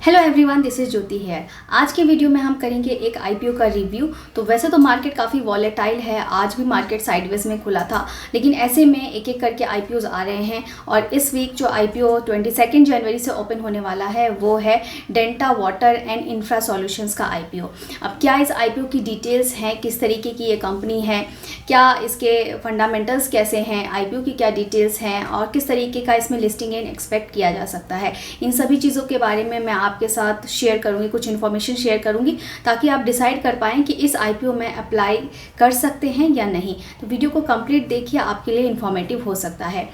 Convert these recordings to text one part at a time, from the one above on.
Hello everyone, this is ज्योति है। आज के वीडियो में हम करेंगे एक आईपीओ का रिव्यू। तो वैसे तो मार्केट काफ़ी वॉलेटाइल है, आज भी मार्केट साइडवेज में खुला था, लेकिन ऐसे में एक एक करके आईपीओज आ रहे हैं। और इस वीक जो आईपीओ 22 जनवरी से ओपन होने वाला है वो है delta water and infra solutions का आईपीओ। अब क्या इस आईपीओ की डिटेल्स हैं, किस तरीके की ये कंपनी है, क्या इसके फंडामेंटल्स कैसे हैं, आईपीओ की क्या डिटेल्स हैं और किस तरीके का इसमें लिस्टिंग एंड एक्सपेक्ट किया जा सकता है, इन सभी चीज़ों के बारे में मैं आपके साथ शेयर करूंगी, कुछ इन्फॉर्मेशन शेयर करूंगी ताकि आप डिसाइड कर पाएँ कि इस आईपीओ में अप्लाई कर सकते हैं या नहीं। तो वीडियो को कंप्लीट देखिए, आपके लिए इन्फॉर्मेटिव हो सकता है।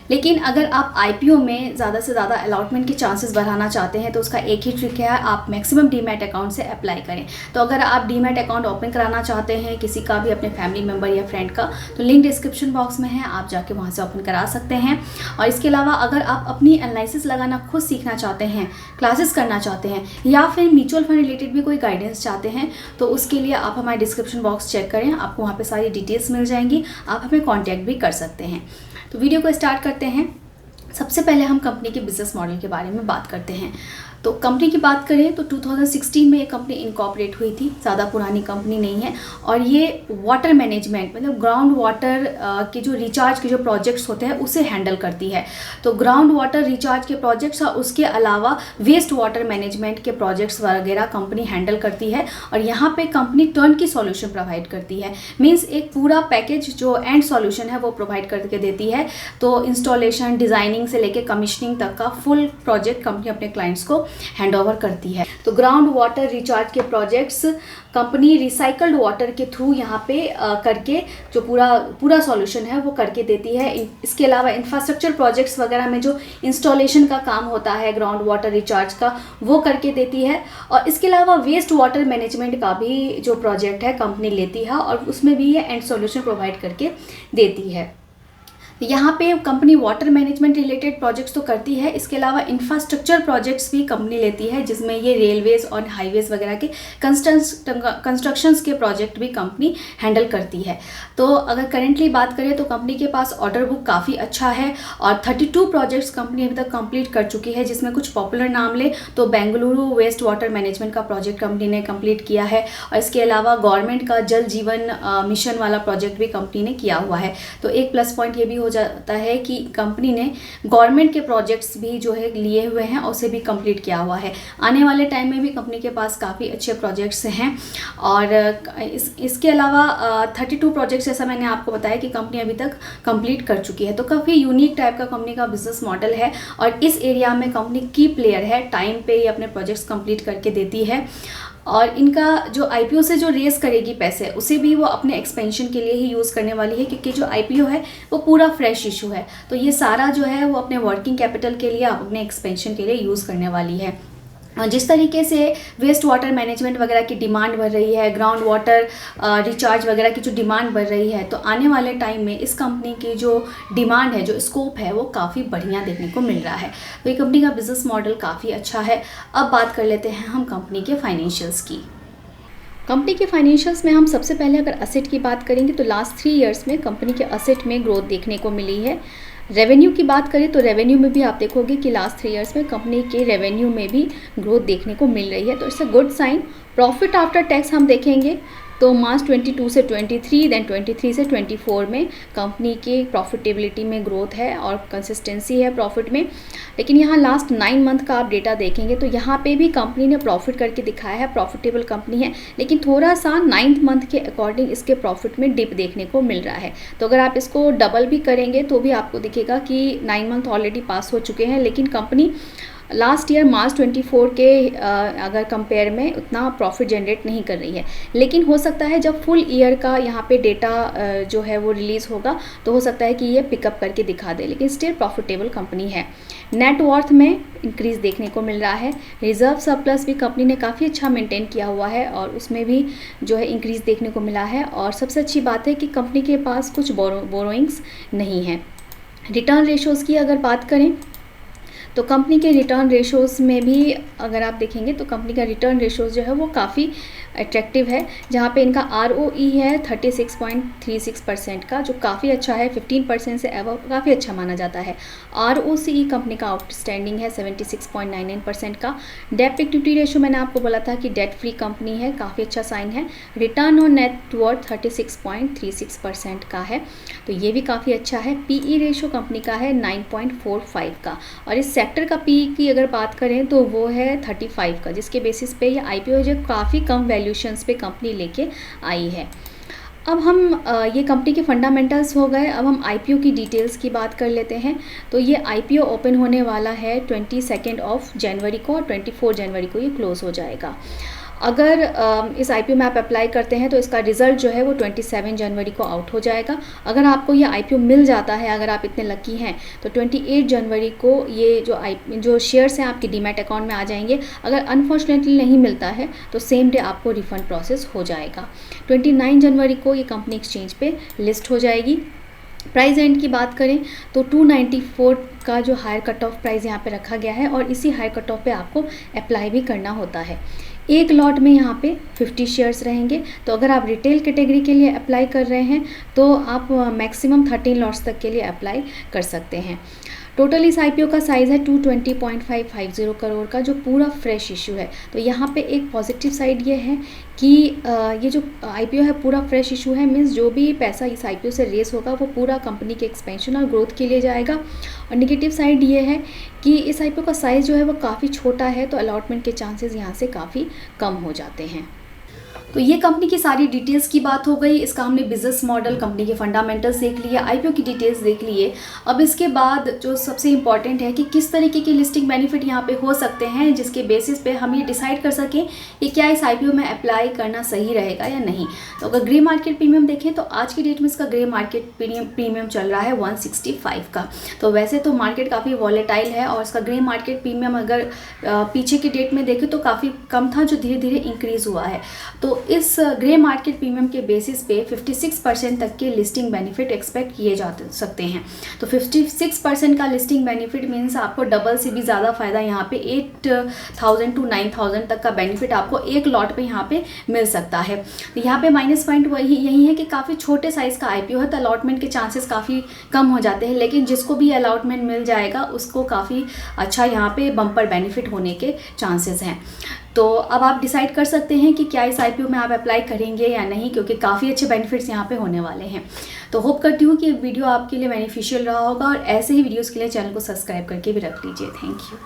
लेकिन अगर आप आईपीओ में ज़्यादा से ज़्यादा अलॉटमेंट के चांसेस बढ़ाना चाहते हैं तो उसका एक ही ट्रिक है, आप मैक्सिमम डीमैट अकाउंट से अप्लाई करें। तो अगर आप डीमैट अकाउंट ओपन कराना चाहते हैं किसी का भी, अपने फैमिली मेम्बर या फ्रेंड का, तो लिंक डिस्क्रिप्शन बॉक्स में है, आप जाके वहाँ से ओपन करा सकते हैं। और इसके अलावा अगर आप अपनी एनालिसिस लगाना खुद सीखना चाहते हैं, क्लासेस करना चाहते हैं या फिर म्यूचुअल फंड रिलेटेड भी कोई गाइडेंस चाहते हैं तो उसके लिए आप हमारे डिस्क्रिप्शन बॉक्स चेक करें, आपको वहाँ पर सारी डिटेल्स मिल जाएंगी, आप हमें कॉन्टैक्ट भी कर सकते हैं। तो वीडियो को स्टार्ट करते हैं। सबसे पहले हम कंपनी के बिजनेस मॉडल के बारे में बात करते हैं। तो कंपनी की बात करें तो 2016 में ये कंपनी इनकॉर्पोरेट हुई थी, ज़्यादा पुरानी कंपनी नहीं है। और ये वाटर मैनेजमेंट मतलब ग्राउंड वाटर के जो रिचार्ज के जो प्रोजेक्ट्स होते हैं उसे हैंडल करती है। तो ग्राउंड वाटर रिचार्ज के प्रोजेक्ट्स और उसके अलावा वेस्ट वाटर मैनेजमेंट के प्रोजेक्ट्स वगैरह कंपनी हैंडल करती है। और यहाँ पे कंपनी टर्न की सॉल्यूशन प्रोवाइड करती है, मीन्स एक पूरा पैकेज जो एंड सॉल्यूशन है वो प्रोवाइड करके देती है। तो इंस्टॉलेशन, डिज़ाइनिंग से लेकर कमीशनिंग तक का फुल प्रोजेक्ट कंपनी अपने क्लाइंट्स को हैंड ओवर करती है। तो ग्राउंड वाटर रिचार्ज के प्रोजेक्ट्स कंपनी रिसाइकल्ड वाटर के थ्रू यहाँ पे करके जो पूरा सॉल्यूशन है वो करके देती है। इसके अलावा इंफ्रास्ट्रक्चर प्रोजेक्ट्स वगैरह में जो इंस्टॉलेशन का काम होता है ग्राउंड वाटर रिचार्ज का, वो करके देती है। और इसके अलावा वेस्ट वाटर मैनेजमेंट का भी जो प्रोजेक्ट है कंपनी लेती है और उसमें भी ये एंड सॉल्यूशन प्रोवाइड करके देती है। यहाँ पे company water management related projects तो करती है, इसके अलावा इंफ्रास्ट्रक्चर प्रोजेक्ट्स भी कंपनी लेती है जिसमें ये रेलवेज और हाईवेज वगैरह के कंस्ट्रक्शंस के प्रोजेक्ट भी कंपनी हैंडल करती है। तो अगर करेंटली बात करें तो कंपनी के पास ऑर्डर बुक काफ़ी अच्छा है और 32 प्रोजेक्ट्स कंपनी अभी तक कंप्लीट कर चुकी है, जिसमें कुछ पॉपुलर नाम ले तो बेंगलुरु वेस्ट वाटर मैनेजमेंट का प्रोजेक्ट कंपनी ने कंप्लीट किया है। और इसके अलावा गवर्नमेंट का जल जीवन मिशन वाला प्रोजेक्ट भी कंपनी ने किया हुआ है। तो एक प्लस पॉइंट ये भी हो जाता है कि कंपनी ने गवर्नमेंट के प्रोजेक्ट्स भी जो है लिए हुए हैं और उसे भी कंप्लीट किया हुआ है। आने वाले टाइम में भी कंपनी के पास काफ़ी अच्छे प्रोजेक्ट्स हैं। और इसके अलावा 32 प्रोजेक्ट्स जैसा मैंने आपको बताया कि कंपनी अभी तक कंप्लीट कर चुकी है। तो काफ़ी यूनिक टाइप का कंपनी का बिजनेस मॉडल है और इस एरिया में कंपनी की प्लेयर है, टाइम पे ही अपने प्रोजेक्ट्स कंप्लीट करके देती है। और इनका जो आईपीओ से जो रेस करेगी पैसे, उसे भी वो अपने एक्सपेंशन के लिए ही यूज़ करने वाली है, क्योंकि जो आईपीओ है वो पूरा फ्रेश इशू है। तो ये सारा जो है वो अपने वर्किंग कैपिटल के लिए, अपने एक्सपेंशन के लिए यूज़ करने वाली है। जिस तरीके से वेस्ट वाटर मैनेजमेंट वगैरह की डिमांड बढ़ रही है, ग्राउंड वाटर रिचार्ज वगैरह की जो डिमांड बढ़ रही है, तो आने वाले टाइम में इस कंपनी की जो डिमांड है, जो स्कोप है, वो काफ़ी बढ़िया देखने को मिल रहा है। तो ये कंपनी का बिजनेस मॉडल काफ़ी अच्छा है। अब बात कर लेते हैं हम कंपनी के फाइनेंशियल्स की। कंपनी के फाइनेंशियल्स में हम सबसे पहले अगर असेट की बात करेंगे तो लास्ट 3 ईयर्स में कंपनी के असेट में ग्रोथ देखने को मिली है। रेवेन्यू की बात करें तो रेवेन्यू में भी आप देखोगे कि लास्ट 3 ईयर्स में कंपनी के रेवेन्यू में भी ग्रोथ देखने को मिल रही है, तो it's a good sign. Profit after tax हम देखेंगे तो मार्च 22 से 23, देन 23 से 24 में कंपनी की प्रॉफिटेबिलिटी में ग्रोथ है और कंसिस्टेंसी है प्रॉफिट में। लेकिन यहाँ लास्ट 9 मंथ का आप डेटा देखेंगे तो यहाँ पे भी कंपनी ने प्रॉफिट करके दिखाया है, प्रॉफिटेबल कंपनी है, लेकिन थोड़ा सा 9th मंथ के अकॉर्डिंग इसके प्रॉफिट में डिप देखने को मिल रहा है। तो अगर आप इसको डबल भी करेंगे तो भी आपको दिखेगा कि 9 मंथ ऑलरेडी पास हो चुके हैं, लेकिन कंपनी लास्ट ईयर मार्च 24 के अगर कंपेयर में उतना प्रॉफिट जनरेट नहीं कर रही है। लेकिन हो सकता है जब फुल ईयर का यहाँ पे डेटा जो है वो रिलीज़ होगा तो हो सकता है कि ये पिकअप करके दिखा दे, लेकिन स्टिल प्रॉफिटेबल कंपनी है। नेट वर्थ में इंक्रीज़ देखने को मिल रहा है। रिजर्व सरप्लस भी कंपनी ने काफ़ी अच्छा मेंटेन किया हुआ है और उसमें भी जो है इंक्रीज़ देखने को मिला है। और सबसे अच्छी बात है कि कंपनी के पास कुछ बोरोइंग्स नहीं है। रिटर्न रेशोज़ की अगर बात करें तो कंपनी के रिटर्न रेशोज़ में भी अगर आप देखेंगे तो कंपनी का रिटर्न रेशोज़ जो है वो काफ़ी अट्रैक्टिव है, जहाँ पे इनका ROE है 36.36% का, जो काफ़ी अच्छा है, 15% से अबव काफ़ी अच्छा माना जाता है। ROCE कंपनी का आउटस्टैंडिंग है 76.99% का। डेट इक्विटी रेशो मैंने आपको बोला था कि डेट फ्री कंपनी है, काफ़ी अच्छा साइन है। रिटर्न ऑन नेट वर्थ 36.36% का है, तो ये भी काफ़ी अच्छा है। PE रेशो कंपनी का है 9.45 का, और इस सेक्टर का PE की अगर बात करें तो वो है 35 का, जिसके बेसिस पे ये IPO जो काफ़ी कम वैल्यूशंस पे कंपनी लेके आई है। अब हम ये कंपनी के फंडामेंटल्स हो गए, अब हम IPO की डिटेल्स की बात कर लेते हैं। तो ये IPO ओपन होने वाला है 22 जनवरी को, और 24 जनवरी को ये क्लोज़ हो जाएगा। अगर इस IPO में आप अप्लाई करते हैं तो इसका रिज़ल्ट जो है वो 27 जनवरी को आउट हो जाएगा। अगर आपको ये IPO मिल जाता है, अगर आप इतने लकी हैं, तो 28 जनवरी को ये जो शेयर्स हैं आपके डीमैट अकाउंट में आ जाएंगे। अगर अनफॉर्चुनेटली नहीं मिलता है तो सेम डे आपको रिफ़ंड प्रोसेस हो जाएगा। 29 जनवरी को ये कंपनी एक्सचेंज पे लिस्ट हो जाएगी। प्राइस एंड की बात करें तो 294 का जो हायर कट ऑफ प्राइस यहाँ पे रखा गया है, और इसी हायर कट ऑफ पे आपको अप्लाई भी करना होता है। एक लॉट में यहाँ पे 50 शेयर्स रहेंगे, तो अगर आप रिटेल कैटेगरी के लिए अप्लाई कर रहे हैं तो आप मैक्सिमम 13 लॉट्स तक के लिए अप्लाई कर सकते हैं। टोटल इस IPO का साइज़ है 220.550 करोड़ का, जो पूरा फ्रेश इशू है। तो यहाँ पे एक पॉजिटिव साइड ये है कि ये जो IPO है पूरा फ्रेश इशू है, मीन्स जो भी पैसा इस IPO से रेस होगा वो पूरा कंपनी के एक्सपेंशन और ग्रोथ के लिए जाएगा। और नेगेटिव साइड ये है कि इस IPO का साइज़ जो है वो काफ़ी छोटा है, तो अलॉटमेंट के चांसेस यहाँ से काफ़ी कम हो जाते हैं। तो ये कंपनी की सारी डिटेल्स की बात हो गई। इसका हमने बिजनेस मॉडल, कंपनी के फंडामेंटल्स देख लिए, IPO की डिटेल्स देख लिए। अब इसके बाद जो सबसे इम्पॉर्टेंट है कि किस तरीके के लिस्टिंग बेनिफिट यहाँ पे हो सकते हैं, जिसके बेसिस पे हम ये डिसाइड कर सकें कि क्या इस IPO में अप्लाई करना सही रहेगा या नहीं। तो अगर ग्रे मार्केट प्रीमियम देखें तो आज की डेट में इसका ग्रे मार्केट प्रीमियम चल रहा है 165 का। तो वैसे तो मार्केट काफ़ी वॉलेटाइल है, और इसका ग्रे मार्केट प्रीमियम अगर पीछे की डेट में देखें तो काफ़ी कम था, जो धीरे धीरे इंक्रीज़ हुआ है। तो इस ग्रे मार्केट प्रीमियम के बेसिस पे 56% तक के लिस्टिंग बेनिफिट एक्सपेक्ट किए जा सकते हैं। तो 56% का लिस्टिंग बेनिफिट मीन्स आपको डबल से भी ज़्यादा फ़ायदा यहाँ पे 8,000 to 9,000 तक का बेनिफिट आपको एक लॉट पे यहाँ पे मिल सकता है। तो यहाँ पे माइनस पॉइंट यही है कि काफ़ी छोटे साइज़ का IPO है, तो अलॉटमेंट के चांसेस काफ़ी कम हो जाते हैं, लेकिन जिसको भी अलॉटमेंट मिल जाएगा उसको काफ़ी अच्छा यहाँ पे बम्पर बेनिफिट होने के चांसेस हैं। तो अब आप डिसाइड कर सकते हैं कि क्या इस IPO में आप अप्लाई करेंगे या नहीं, क्योंकि काफ़ी अच्छे बेनिफिट्स यहाँ पे होने वाले हैं। तो होप करती हूँ कि वीडियो आपके लिए बेनिफिशियल रहा होगा, और ऐसे ही वीडियोस के लिए चैनल को सब्सक्राइब करके भी रख लीजिए। Thank you.